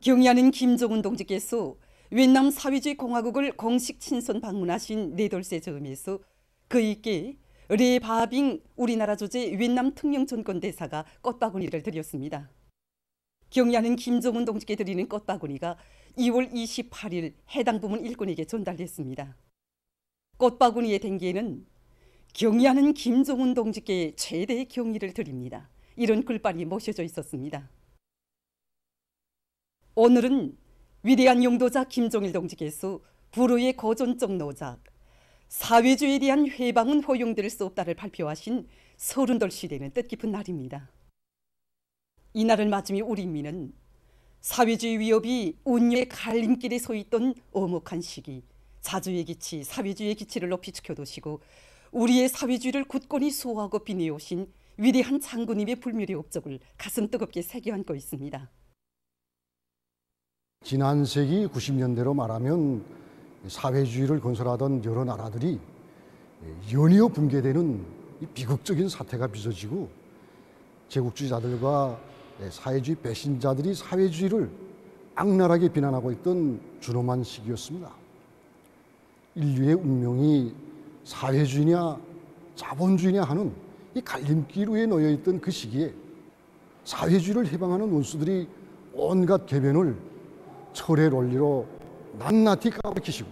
경의하는 김정은 동지께서越南사회주의 공화국을 공식 친선 방문하신 네돌세 즈음에서 그이께 레 바빙 우리나라 주재越南특명 전권 대사가 꽃바구니를 드렸습니다. 경의하는 김정은 동지께 드리는 꽃바구니가 2월 28일 해당 부문 일꾼에게 전달됐습니다. 꽃바구니의 댕기에는 경의하는 김정은 동지께 최대의 경의를 드립니다. 이런 글발이 모셔져 있었습니다. 오늘은 위대한 용도자 김종일 동지께서 불후의 고전적 노작 사회주의에 대한 회방은 허용될 수 없다를 발표하신 30돌 시대는 뜻깊은 날입니다. 이 날을 맞으며 우리 인민은 사회주의 위협이 운명의 갈림길에 서 있던 엄혹한 시기 자주의 기치, 사회주의의 기치를 높이 지켜두시고 우리의 사회주의를 굳건히 수호하고 빛내오신 위대한 장군님의 불멸의 업적을 가슴 뜨겁게 새겨 안고 있습니다. 지난 세기 90년대로 말하면 사회주의를 건설하던 여러 나라들이 연이어 붕괴되는 비극적인 사태가 빚어지고 제국주의자들과 사회주의 배신자들이 사회주의를 악랄하게 비난하고 있던 준엄한 시기였습니다. 인류의 운명이 사회주의냐 자본주의냐 하는 이 갈림길 위에 놓여 있던 그 시기에 사회주의를 해방하는 원수들이 온갖 궤변을 철의 논리로 낱낱이 까박히시고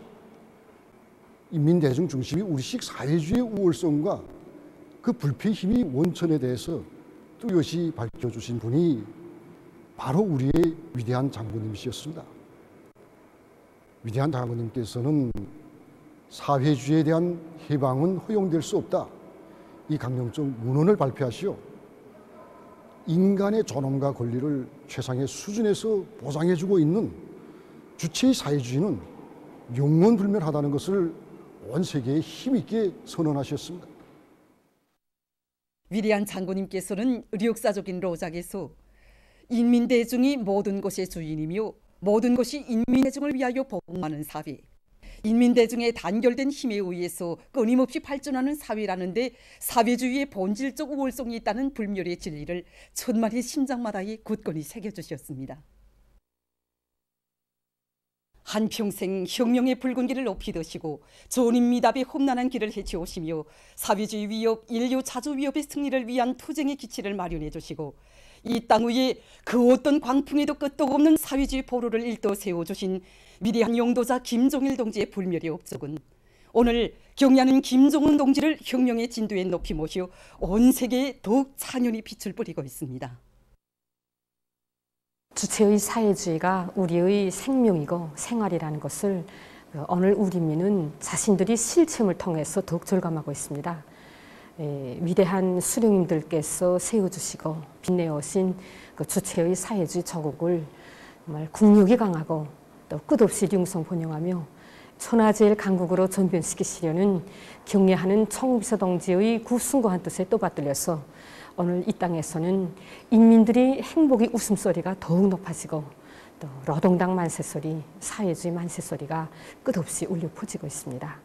인민대중 중심이 우리식 사회주의의 우월성과 그 불패의 힘이 원천에 대해서 뚜렷이 밝혀주신 분이 바로 우리의 위대한 장군님이셨습니다. 위대한 장군님께서는 사회주의에 대한 해방은 허용될 수 없다. 이 강령적 문헌을 발표하시어 인간의 존엄과 권리를 최상의 수준에서 보장해주고 있는 주체의 사회주의는 영원불멸하다는 것을 온 세계에 힘있게 선언하셨습니다. 위대한 장군님께서는 역사적인 로작에서 인민대중이 모든 것의 주인이며 모든 것이 인민대중을 위하여 복무하는 사회, 인민대중의 단결된 힘에 의해서 끊임없이 발전하는 사회라는 데 사회주의의 본질적 우월성이 있다는 불멸의 진리를 천만의 심장마다에 굳건히 새겨주셨습니다. 한평생 혁명의 붉은 길을 높이 드시고 존인미답의 험난한 길을 헤쳐오시며 사회주의 위협, 인류 자주 위협의 승리를 위한 투쟁의 기치를 마련해 주시고 이 땅 위에 그 어떤 광풍에도 끄떡 없는 사회주의 보루를 일떠 세워주신 위대한 용도자 김종일 동지의 불멸의 업적은 오늘 경의하는 김정은 동지를 혁명의 진도에 높이 모시어 온 세계에 더욱 찬연히 빛을 뿌리고 있습니다. 주체의 사회주의가 우리의 생명이고 생활이라는 것을 오늘 우리 민은 자신들이 실체를 통해서 더욱 절감하고 있습니다. 위대한 수령님들께서 세워주시고 빛내오신 그 주체의 사회주의 조국을 정말 국력이 강하고 또 끝없이 융성번영하며 천하제일 강국으로 전변시키시려는 경례하는 총비서 동지의 구숭고한 뜻에 또 받들려서 오늘 이 땅에서는 인민들이 행복의 웃음소리가 더욱 높아지고 또 노동당 만세소리, 사회주의 만세소리가 끝없이 울려 퍼지고 있습니다.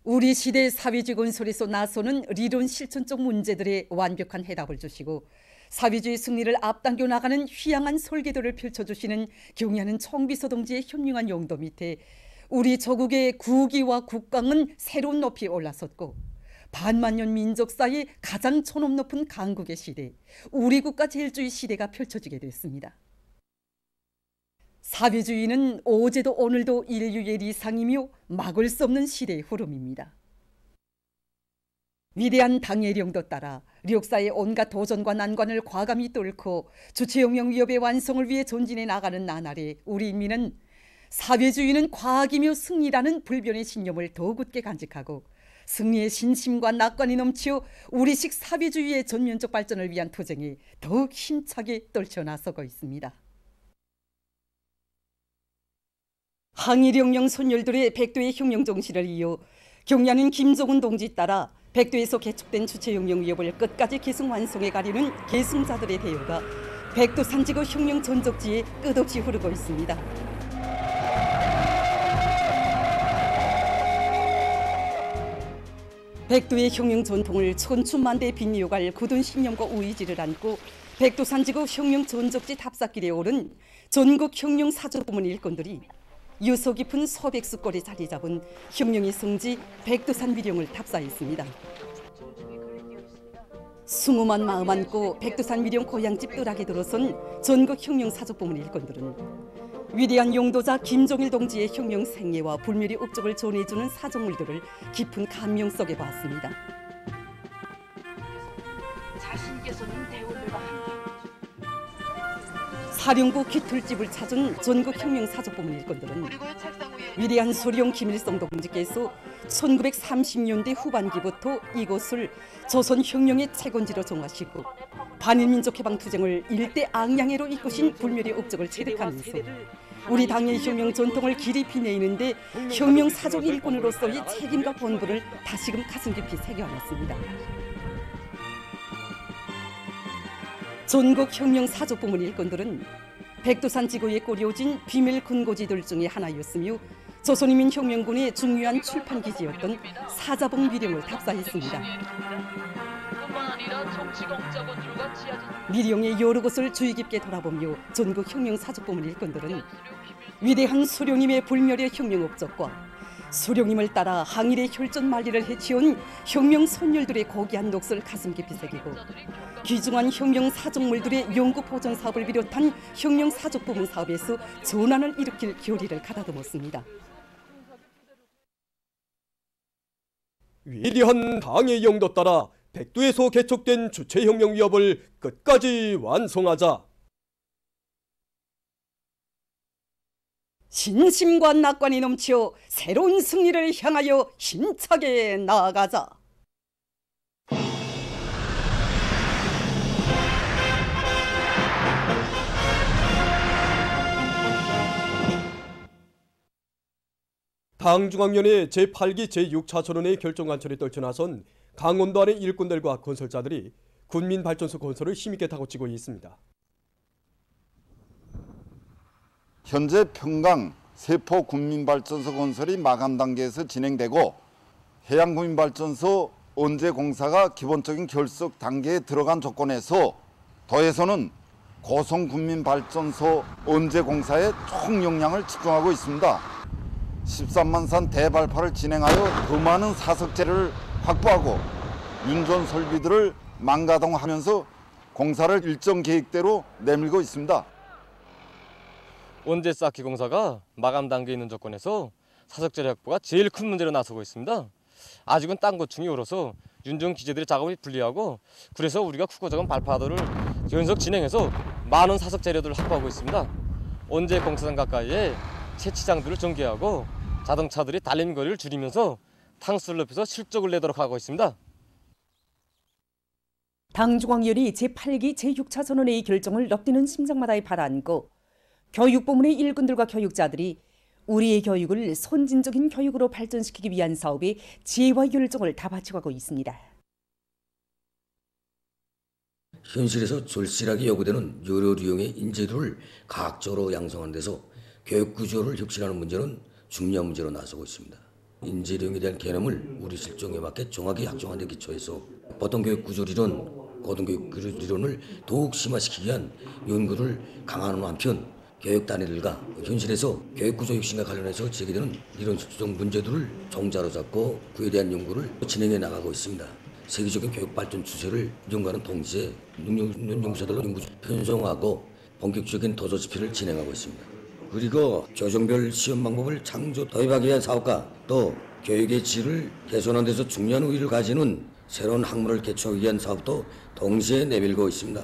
우리 시대 사회주의 건설에서 나서는理론 실천적 문제들의 완벽한 해답을 주시고 사회주의 승리를 앞당겨 나가는 휘황한 설계도를 펼쳐주시는 경의하는 총비서 동지의 현명한 용도 밑에 우리 조국의 국위와 국강은 새로운 높이에 올라섰고 반만년 민족사의 가장 존엄 높은 강국의 시대, 우리 국가 제일주의 시대가 펼쳐지게 됐습니다. 사회주의는 어제도 오늘도 인류의 리상이며 막을 수 없는 시대의 흐름입니다. 위대한 당의 령도 따라 역사의 온갖 도전과 난관을 과감히 뚫고 주체혁명 위협의 완성을 위해 전진해 나가는 나날에 우리 인민은 사회주의는 과학이며 승리라는 불변의 신념을 더 굳게 간직하고 승리의 신심과 낙관이 넘치어 우리식 사회주의의 전면적 발전을 위한 투쟁에 더욱 힘차게 떨쳐나서고 있습니다. 항일혁명 선열들의 백도의 혁명 정신을 이어 경의하는 김정은 동지 따라 백도에서 개축된 주체혁명 위협을 끝까지 계승 완성해 가려는 계승자들의 대우가 백도 산지구 혁명 전적지에 끝없이 흐르고 있습니다. 백도의 혁명 전통을 천춘만대에 빛이어갈 굳은 신념과 의지를 안고 백두산지구 혁명 전적지 답사길에 오른 전국 혁명 사조부문 일꾼들이 유서 깊은 서백수골에 자리 잡은 혁명의 성지 백두산 위령을 답사했습니다. 숭엄한 마음 안고 백두산 위령 고향집 뜰하게 들어선 전국 혁명 사조부문 일꾼들은 위대한 용도자 김종일 동지의 혁명 생애와 불멸의 업적을 전해주는 사조물들을 깊은 감명 속에 봤습니다. 자신께서는 대원들과 함께 사령부 깃털집을 찾은 전국 혁명 사조부문 일꾼들은 위대한 소령 김일성 동지께서 1930년대 후반기부터 이곳을 조선 혁명의 채권지로 정하시고 반일민족 해방 투쟁을 일대 앙양해로 이끄신 불멸의 업적을 체득하면서 우리 당의 혁명 전통을 길이 빛내는데 혁명 사족 일꾼으로서의 책임과 본분을 다시금 가슴 깊이 새겨안았습니다. 전국 혁명 사족부문 일꾼들은 백두산 지구에 꾸려진 비밀 근고지들 중에 하나였으며 조선인민혁명군의 중요한 출판 기지였던 사자봉 위령을 답사했습니다. 미령의 여러 곳을 주의 깊게 돌아보며 전국 혁명 사족부문 일꾼들은 위대한 수령님의 불멸의 혁명 업적과 수령님을 따라 항일의 혈전 만리를 해치운 혁명 선열들의 고귀한 녹슬 가슴 깊이 새기고 귀중한 혁명 사족물들의 연구 보존 사업을 비롯한 혁명 사족 부문 사업에서 전환을 일으킬 결의를 가다듬었습니다. 위대한 당의 영도 따라 백두에서 개척된 주체혁명 위협을 끝까지 완성하자. 신심과 낙관이 넘쳐 새로운 승리를 향하여 힘차게 나아가자. 당중앙위원회 제8기 제6차선원의 결정관철에 떨쳐나선 강원도 안의 일꾼들과 건설자들이 군민발전소 건설을 힘있게 다고치고 있습니다. 현재 평강 세포 군민발전소 건설이 마감 단계에서 진행되고 해양군민발전소 언제 공사가 기본적인 결석 단계에 들어간 조건에서 더해서는 고성군민발전소 언제 공사에 총역량을 집중하고 있습니다. 13만산 대발파를 진행하여 더 많은 사석재를 확보하고 윤전 설비들을 망가동하면서 공사를 일정 계획대로 내밀고 있습니다. 원제 쌓기 공사가 마감 단계에 있는 조건에서 사석재 확보가 제일 큰 문제로 나서고 있습니다. 아직은 땅 고충이 얼어서 윤전 기재들의 작업이 불리하고 그래서 우리가 국고자금 발파도를 연속 진행해서 많은 사석 재료들을 확보하고 있습니다. 원제 공사장 가까이에 채취장들을 전개하고 자동차들이 달리는 거리를 줄이면서 탕수를 높여서 실적을 내도록 하고 있습니다. 당중앙위원회 제8기 제6차선언회의 결정을 럽디는 심장마다에 발안고 교육부문의 일꾼들과 교육자들이 우리의 교육을 선진적인 교육으로 발전시키기 위한 사업에 지혜와 열정을 다 바쳐가고 있습니다. 현실에서 절실하게 요구되는 여러 유형의 인재들을 과학적으로 양성하는 데서 교육 구조를 혁신하는 문제는 중요한 문제로 나서고 있습니다. 인재력에 대한 개념을 우리 실정에 맞게 정확히 확정하는 데 기초해서 보통 교육 구조 리론, 고등교육 구조 리론을 더욱 심화시키기 위한 연구를 강화하는 한편 교육 단위들과 현실에서 교육 구조 혁신과 관련해서 제기되는 이런 실정 문제들을 종자로 잡고 그에 대한 연구를 진행해 나가고 있습니다. 세계적인 교육 발전 추세를 연구하는 동시에 능력 있는 연구자들로 연구 편성하고 본격적인 도서 집필을 진행하고 있습니다. 그리고 교정별 시험 방법을 창조 도입하기 위한 사업과 또 교육의 질을 개선하는 데서 중요한 의의를 가지는 새로운 학문을 개척하기 위한 사업도 동시에 내밀고 있습니다.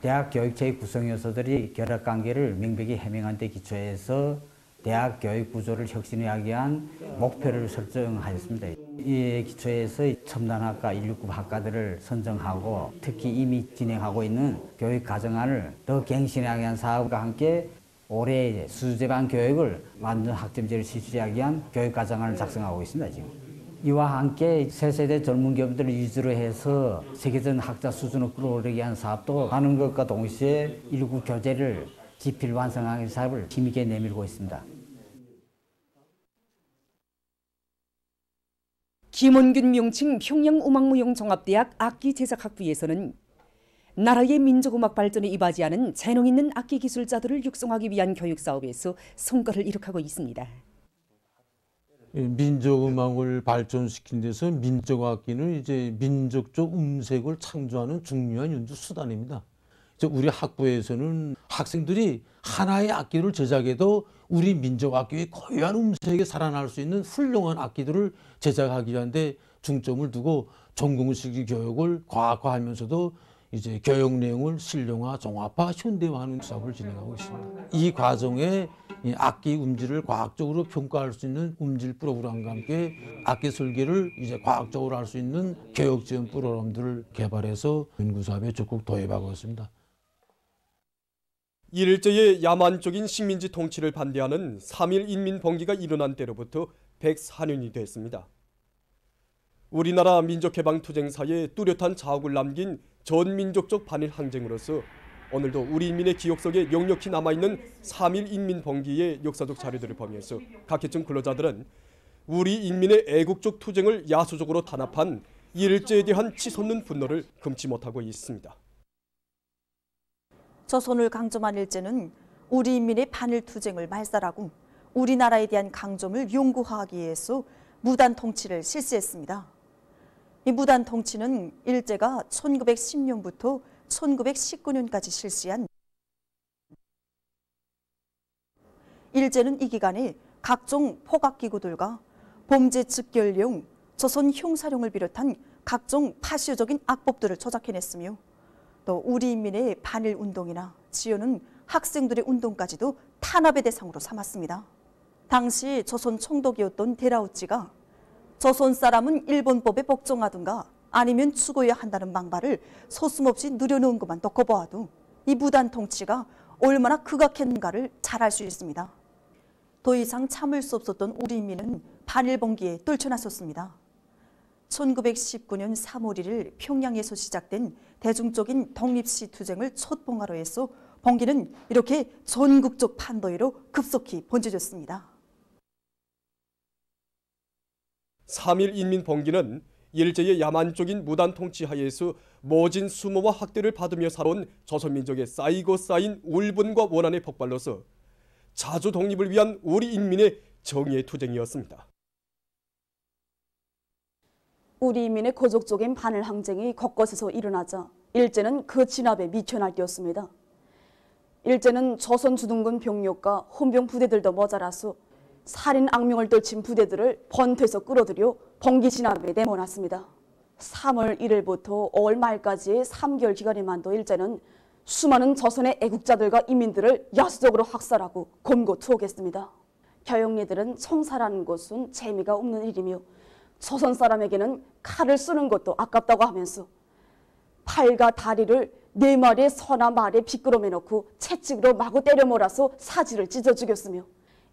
대학 교육체의 구성 요소들이 결합관계를 명백히 해명한 데 기초해서 대학 교육 구조를 혁신하기 위한 목표를 설정하였습니다. 이에 기초해서 첨단학과 169 학과들을 선정하고 특히 이미 진행하고 있는 교육 과정안을 더 갱신하기 위한 사업과 함께 올해 수제반 교육을 완전 학점제를 실시하기 위한 교육 과정안을 작성하고 있습니다. 지금. 이와 함께 새 세대 젊은 기업들을 위주로 해서 세계적인 학자 수준을 끌어오르기 위한 사업도 하는 것과 동시에 119 교재를 집필 완성하는 사업을 힘있게 내밀고 있습니다. 김원균 명칭 평양음악무용종합대학 악기 제작학부에서는 나라의 민족음악 발전에 이바지하는 재능 있는 악기 기술자들을 육성하기 위한 교육 사업에서 성과를 이룩하고 있습니다. 민족음악을 발전시킨 데서 민족악기는 이제 민족적 음색을 창조하는 중요한 연주 수단입니다. 우리 학부에서는 학생들이 하나의 악기를 제작해도 우리 민족악기의 고유한 음색에 살아날 수 있는 훌륭한 악기들을 제작하기 위한데 중점을 두고 전공식 교육을 과학화하면서도 이제 교육 내용을 실용화, 종합화, 현대화하는 사업을 진행하고 있습니다. 이 과정에 악기 음질을 과학적으로 평가할 수 있는 음질 프로그램과 함께 악기 설계를 이제 과학적으로 할 수 있는 교육 지원 프로그램들을 개발해서 연구 사업에 적극 도입하고 있습니다. 일제의 야만적인 식민지 통치를 반대하는 3.1 인민봉기가 일어난 때로부터 104년이 됐습니다. 우리나라 민족해방투쟁사에 뚜렷한 자욱을 남긴 전민족적 반일 항쟁으로서 오늘도 우리 인민의 기억 속에 역력히 남아있는 3.1 인민봉기의 역사적 자료들을 보면서 각계층 근로자들은 우리 인민의 애국적 투쟁을 야수적으로 탄압한 일제에 대한 치솟는 분노를 금치 못하고 있습니다. 조선을 강점한 일제는 우리 인민의 반일 투쟁을 말살하고 우리나라에 대한 강점을 영구화하기 위해서 무단 통치를 실시했습니다. 이 무단 통치는 일제가 1910년부터 1919년까지 실시한 일제는 이 기간에 각종 포각기구들과 범죄 즉결령, 조선 형사령을 비롯한 각종 파시적인 악법들을 조작해냈으며 또 우리 인민의 반일 운동이나 지어는 학생들의 운동까지도 탄압의 대상으로 삼았습니다. 당시 조선 총독이었던 데라우찌가 조선 사람은 일본법에 복종하든가 아니면 죽어야 한다는 망발을 소슴없이 늘여놓은 것만 놓고 보아도 이 무단 통치가 얼마나 극악했는가를 잘 알 수 있습니다. 더 이상 참을 수 없었던 우리 인민은 반일봉기에 떨쳐나섰습니다. 1919년 3월 1일 평양에서 시작된 대중적인 독립시 투쟁을 촛봉하로 해서 봉기는 이렇게 전국적 판도위로 급속히 번져졌습니다. 3.1 인민봉기는 일제의 야만적인 무단 통치 하에서 모진 수모와 학대를 받으며 살아온 조선민족의 쌓이고 쌓인 울분과 원한의 폭발로서 자주 독립을 위한 우리 인민의 정의의 투쟁이었습니다. 우리 인민의 고족적인 반일 항쟁이 곳곳에서 일어나자 일제는 그 진압에 미쳐 날뛰었습니다. 일제는 조선 주둔군 병력과 혼병 부대들도 모자라서 살인 악명을 떨친 부대들을 번퇴에서 끌어들여 봉기 진압에 내몰았습니다. 3월 1일부터 5월 말까지의 3개월 기간에만도 일제는 수많은 조선의 애국자들과 인민들을 야수적으로 학살하고 곰고 투옥했습니다. 교육리들은 총살하는 것은 재미가 없는 일이며 조선 사람에게는 칼을 쓰는 것도 아깝다고 하면서 팔과 다리를 4마리의 서나 말에 비끄러매 놓고 채찍으로 마구 때려 몰아서 사지를 찢어 죽였으며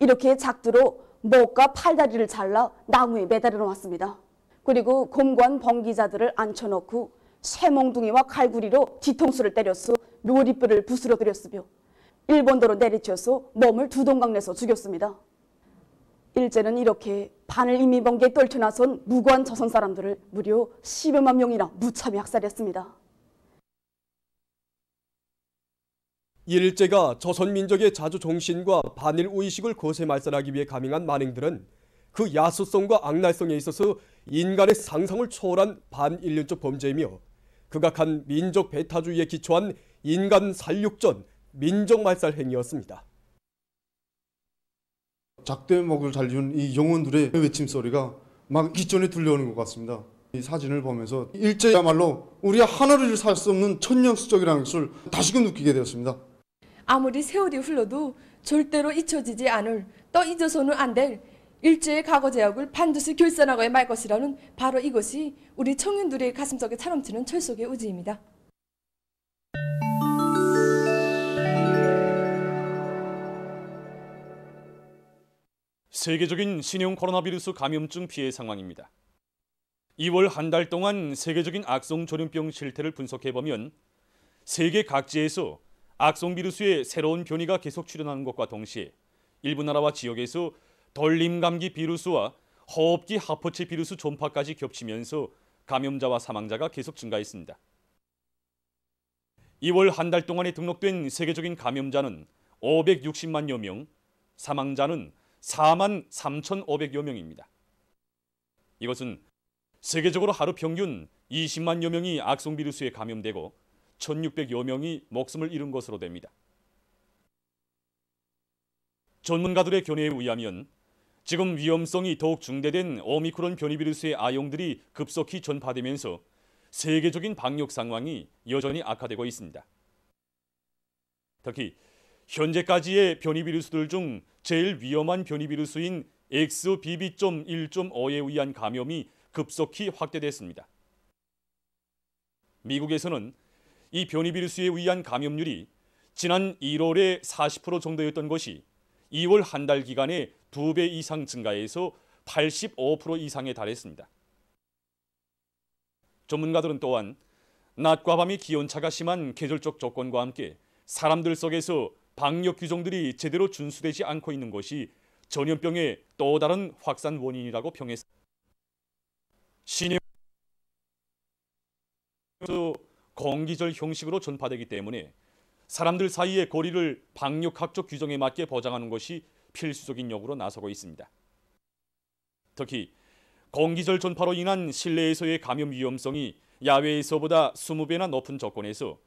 이렇게 작두로 목과 팔다리를 잘라 나무에 매달아 놓았습니다. 그리고 곰관 봉기자들을 앉혀놓고 쇠몽둥이와 칼구리로 뒤통수를 때려서 묘리뼈를 부스러뜨렸으며 일본도로 내리쳐서 몸을 두 동강 내서 죽였습니다. 일제는 이렇게 반일 인민봉기에 떨쳐나선 무고한 조선 사람들을 무려 10여만 명이나 무참히 학살했습니다. 일제가 조선 민족의 자주 정신과 반일 의식을 거세 말살하기 위해 감행한 만행들은 그 야수성과 악랄성에 있어서 인간의 상상을 초월한 반인륜적 범죄이며 극악한 민족 배타주의에 기초한 인간 살육전, 민족 말살 행위였습니다. 작대목을 달리는 이 영혼들의 외침 소리가 막 기존에 들려오는 것 같습니다. 이 사진을 보면서 일제야말로 우리 하늘을 살 수 없는 천년수적이라는 것을 다시금 느끼게 되었습니다. 아무리 세월이 흘러도 절대로 잊혀지지 않을, 또 잊어서는 안 될 일제의 과거 제약을 반드시 결산하고야 말 것이라는 바로 이것이 우리 청년들의 가슴속에 차넘치는 철석의 의지입니다. 세계적인 신형 코로나 바이러스 감염증 피해 상황입니다. 2월 한 달 동안 세계적인 악성 전염병 실태를 분석해보면 세계 각지에서 악성 비루스의 새로운 변이가 계속 출현하는 것과 동시에 일부 나라와 지역에서 돌림 감기 비루스와 허업기 하퍼체 비루스 전파까지 겹치면서 감염자와 사망자가 계속 증가했습니다. 2월 한 달 동안에 등록된 세계적인 감염자는 560만여 명, 사망자는 4만 3,500여 명입니다. 이것은 세계적으로 하루 평균 20만여 명이 악성 비루스에 감염되고 1,600여 명이 목숨을 잃은 것으로 됩니다. 전문가들의 견해에 의하면 지금 위험성이 더욱 중대된 오미크론 변이 비루스의 아용들이 급속히 전파되면서 세계적인 방역 상황이 여전히 악화되고 있습니다. 특히 현재까지의 변이 비루스들 중 제일 위험한 변이 비루스인 XBB.1.5에 의한 감염이 급속히 확대됐습니다. 미국에서는 이 변이 비루스에 의한 감염률이 지난 1월에 40% 정도였던 것이 2월 한 달 기간에 2배 이상 증가해서 85% 이상에 달했습니다. 전문가들은 또한 낮과 밤의 기온차가 심한 계절적 조건과 함께 사람들 속에서 방역 규정들이 제대로 준수되지 않고 있는 것이 전염병의 또 다른 확산 원인이라고 평했습니다. 신형 공기절 형식으로 전파되기 때문에 사람들 사이의 거리를 방역학적 규정에 맞게 보장하는 것이 필수적인 요구로 나서고 있습니다. 특히 공기절 전파로 인한 실내에서의 감염 위험성이 야외에서보다 20배나 높은 조건에서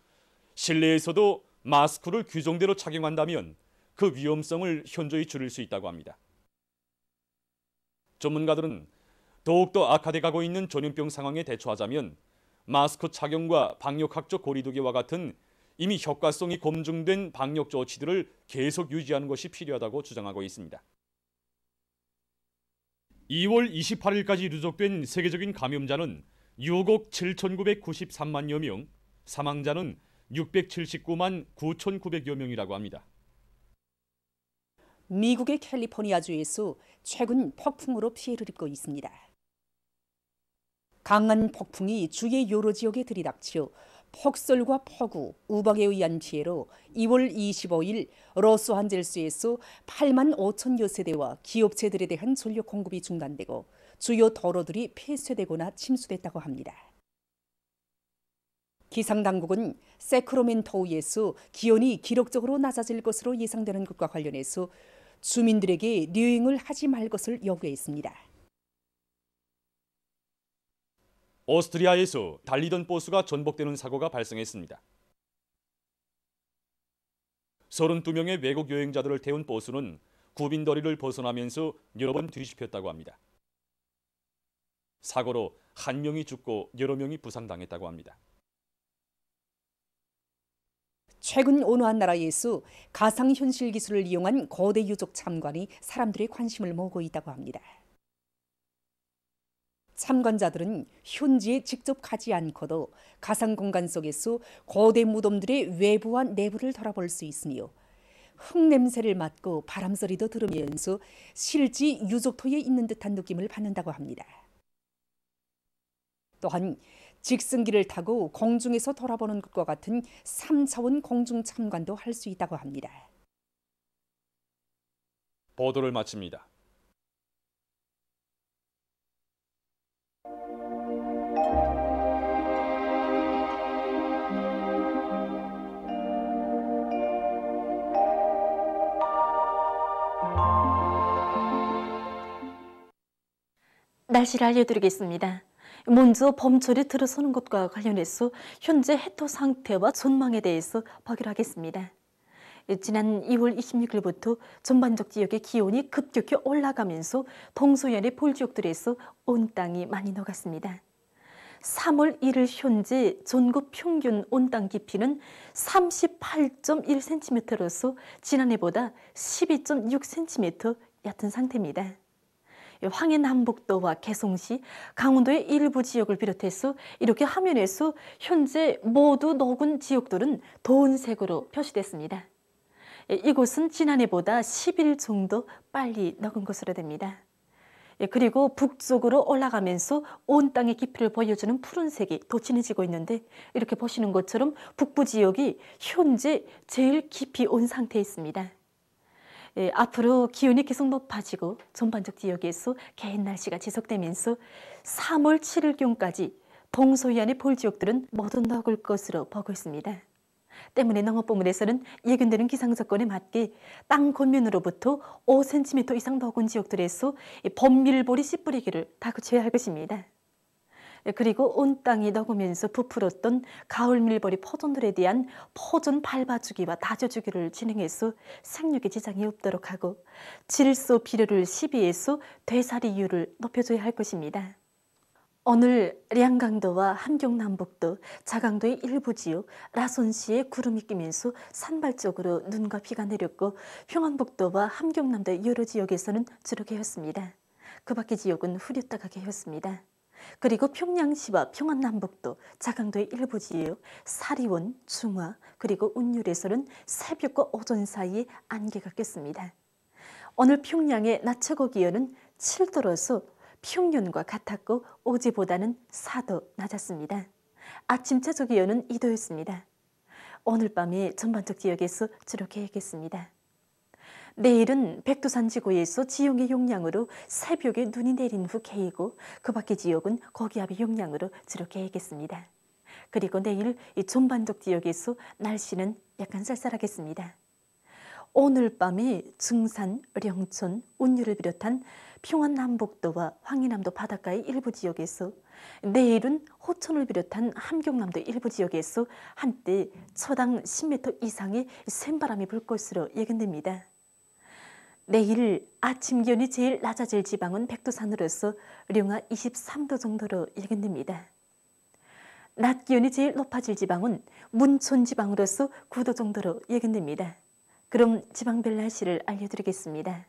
실내에서도 마스크를 규정대로 착용한다면 그 위험성을 현저히 줄일 수 있다고 합니다. 전문가들은 더욱더 악화돼 가고 있는 전염병 상황에 대처하자면 마스크 착용과 방역학적 거리두기와 같은 이미 효과성이 검증된 방역 조치들을 계속 유지하는 것이 필요하다고 주장하고 있습니다. 2월 28일까지 누적된 세계적인 감염자는 6억 7,993만여 명, 사망자는 679만 9,900여 명이라고 합니다. 미국의 캘리포니아주에서 최근 폭풍으로 피해를 입고 있습니다. 강한 폭풍이 주의 여러 지역에 들이닥쳐 폭설과 폭우, 우박에 의한 피해로 2월 25일 로스안젤레스에서 8만 5천여 세대와 기업체들에 대한 전력 공급이 중단되고 주요 도로들이 폐쇄되거나 침수됐다고 합니다. 기상당국은 세크라멘토에서 기온이 기록적으로 낮아질 것으로 예상되는 것과 관련해서 주민들에게 여행을 하지 말 것을 요구했습니다. 오스트리아에서 달리던 버스가 전복되는 사고가 발생했습니다. 32명의 외국 여행자들을 태운 버스는 구빈거리를 벗어나면서 여러 번 뒤집혔다고 합니다. 사고로 한 명이 죽고 여러 명이 부상당했다고 합니다. 최근 어느 한 나라에서 가상현실 기술을 이용한 거대 유적 참관이 사람들의 관심을 모으고 있다고 합니다. 참관자들은 현지에 직접 가지 않고도 가상 공간 속에서 거대 무덤들의 외부와 내부를 돌아볼 수 있으며 흙냄새를 맡고 바람소리도 들으면서 실제 유적토에 있는 듯한 느낌을 받는다고 합니다. 또한 직승기를 타고 공중에서 돌아보는 것과 같은 3차원 공중 참관도 할 수 있다고 합니다. 보도를 마칩니다. 날씨를 알려드리겠습니다. 먼저 봄철이 들어서는 것과 관련해서 현재 해토 상태와 전망에 대해서 보기로 하겠습니다. 지난 2월 26일부터 전반적 지역의 기온이 급격히 올라가면서 동서연의 볼지역들에서 온 땅이 많이 녹았습니다. 3월 1일 현재 전국 평균 온땅 깊이는 38.1cm로서 지난해보다 12.6cm 얕은 상태입니다. 황해남북도와 개성시, 강원도의 일부 지역을 비롯해서 이렇게 화면에서 현재 모두 녹은 지역들은 도은색으로 표시됐습니다. 이곳은 지난해보다 10일 정도 빨리 녹은 것으로 됩니다. 그리고 북쪽으로 올라가면서 온 땅의 깊이를 보여주는 푸른색이 더 진해지고 있는데 이렇게 보시는 것처럼 북부 지역이 현재 제일 깊이 온 상태에 있습니다. 앞으로 기온이 계속 높아지고 전반적 지역에서 개인 날씨가 지속되면서 3월 7일경까지 동서해안의 볼 지역들은 모두 녹을 것으로 보고 있습니다. 때문에 농업부문에서는 예견되는 기상조건에 맞게 땅 겉면으로부터 5cm 이상 녹은 지역들에서 봄밀보리 씨 뿌리기를 다그쳐야 할 것입니다. 그리고 온 땅이 녹으면서 부풀었던 가을 밀보리 포존들에 대한 포존 밟아주기와 다져주기를 진행해서 생육에 지장이 없도록 하고 질소 비료를 시비해서 되살이율을 높여줘야 할 것입니다. 오늘 량강도와 함경남북도, 자강도의 일부 지역, 라손시에 구름이 끼면서 산발적으로 눈과 비가 내렸고 평안북도와 함경남도의 여러 지역에서는 주로 개었습니다. 그 밖의 지역은 흐렸다가 개었습니다. 그리고 평양시와 평안남북도, 자강도의 일부 지역, 사리원, 중화, 그리고 운율에서는 새벽과 오전 사이에 안개가 꼈습니다. 오늘 평양의 낮 최고 기온은 7도로서 평년과 같았고 어제보다는 4도 낮았습니다. 아침 최저 기온은 2도였습니다. 오늘 밤에 전반적 지역에서 주로 개겠습니다. 내일은 백두산 지구에서 지형의 영향으로 새벽에 눈이 내린 후 개이고 그 밖의 지역은 고기압의 영향으로 주로 개겠습니다. 그리고 내일 이 전반적 지역에서 날씨는 약간 쌀쌀하겠습니다. 오늘 밤에 증산, 령천, 운율을 비롯한 평안남북도와 황해남도 바닷가의 일부 지역에서 내일은 호천을 비롯한 함경남도 일부 지역에서 한때 초당 10m 이상의 센바람이 불 것으로 예견됩니다. 내일 아침 기온이 제일 낮아질 지방은 백두산으로서 령하 23도 정도로 예견됩니다. 낮 기온이 제일 높아질 지방은 문촌 지방으로서 9도 정도로 예견됩니다. 그럼 지방별 날씨를 알려드리겠습니다.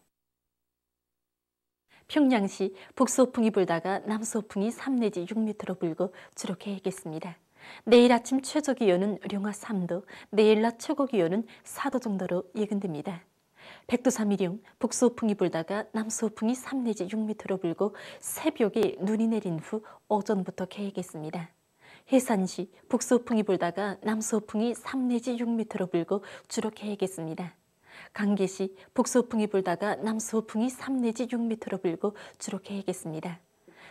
평양시 북서풍이 불다가 남서풍이 3 내지 6m로 불고 주로 개겠습니다. 내일 아침 최저 기온은 령하 3도, 내일 낮 최고 기온은 4도 정도로 예견됩니다. 백두산 미령 북서풍이 불다가 남서풍이 3 내지 6m로 불고 새벽에 눈이 내린 후 오전부터 개겠습니다. 해산시 북서풍이 불다가 남서풍이 3 내지 6m로 불고 주로 개겠습니다. 강계시 북서풍이 불다가 남서풍이 3 내지 6m로 불고 주로 개겠습니다.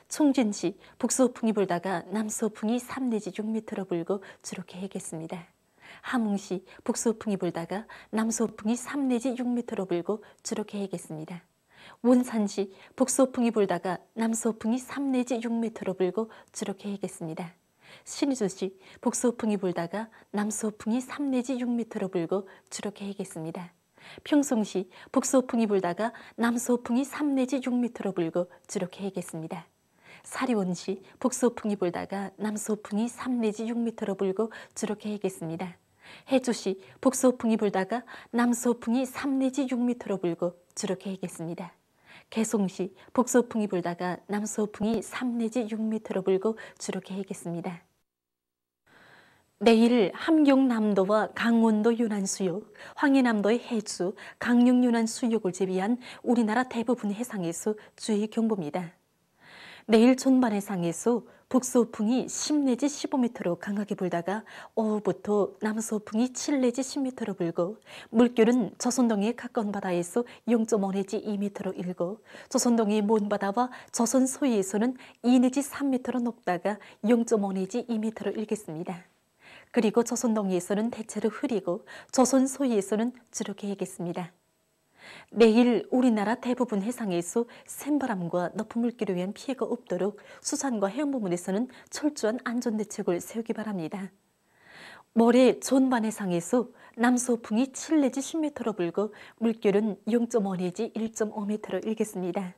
총진시 북서풍이 불다가 남서풍이 3 내지 6m로 불고 주로 개겠습니다. 함흥시 북서풍이 불다가 남서풍이 3 내지 6m로 불고 주로 개겠습니다. 원산시 북서풍이 불다가 남서풍이 3 내지 6m로 불고 주로 개겠습니다. 신의주시 북서풍이 불다가 남서풍이 3 내지 6m로 불고 주로 개겠습니다. 평송시 북서풍이 불다가 남서풍이 3 내지 6m로 불고 주로 개겠습니다. 사리원시 북서풍이 불다가 남서풍이 3 내지 6m로 불고 주로 개겠습니다. 해주시 북서풍이 불다가 남서풍이 3 내지 6m로 불고 주로 개겠습니다. 개송시 북서풍이 불다가 남서풍이 3 내지 6m로 불고 주로 개겠습니다. 내일 함경남도와 강원도 윤안수역, 황해남도의 해주, 강릉 윤안수역을 제외한 우리나라 대부분 해상에서 주의 경보입니다. 내일 전반 해상에서 북서풍이 10 내지 15m로 강하게 불다가 오후부터 남서풍이 7 내지 10m로 불고 물결은 조선동해의 가까운 바다에서 0.5 내지 2m로 일고 조선동해의 먼 바다와 조선 서해에서는 2 내지 3m로 높다가 0.5 내지 2m로 일겠습니다. 그리고 조선 동해에서는 대체로 흐리고 조선 서해에서는 주로 개겠습니다. 내일 우리나라 대부분 해상에서 센바람과 높은 물결에 의한 피해가 없도록 수산과 해양부문에서는 철저한 안전대책을 세우기 바랍니다. 모레 전반 해상에서 남서풍이 7 내지 10m로 불고 물결은 0.5 내지 1.5m로 일겠습니다.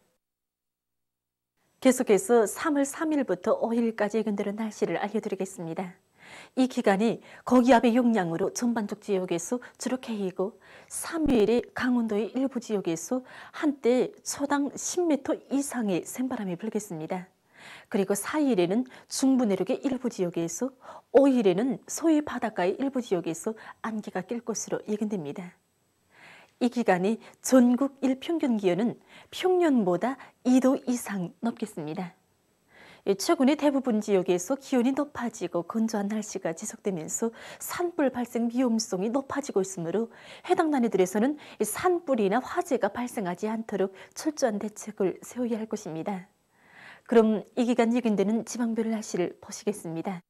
계속해서 3월 3일부터 5일까지 예견되는 날씨를 알려드리겠습니다. 이 기간이 고기압의 영향으로 전반적 지역에서 주로 개이고 3일에 강원도의 일부 지역에서 한때 초당 10m 이상의 센바람이 불겠습니다. 그리고 4일에는 중부 내륙의 일부 지역에서 5일에는 서해 바닷가의 일부 지역에서 안개가 낄 것으로 예견됩니다. 이 기간이 전국 일평균 기온은 평년보다 2도 이상 높겠습니다. 최근에 대부분 지역에서 기온이 높아지고 건조한 날씨가 지속되면서 산불 발생 위험성이 높아지고 있으므로 해당 난이들에서는 산불이나 화재가 발생하지 않도록 철저한 대책을 세워야 할 것입니다. 그럼 이 기간 예견되는 지방별 날씨를 보시겠습니다.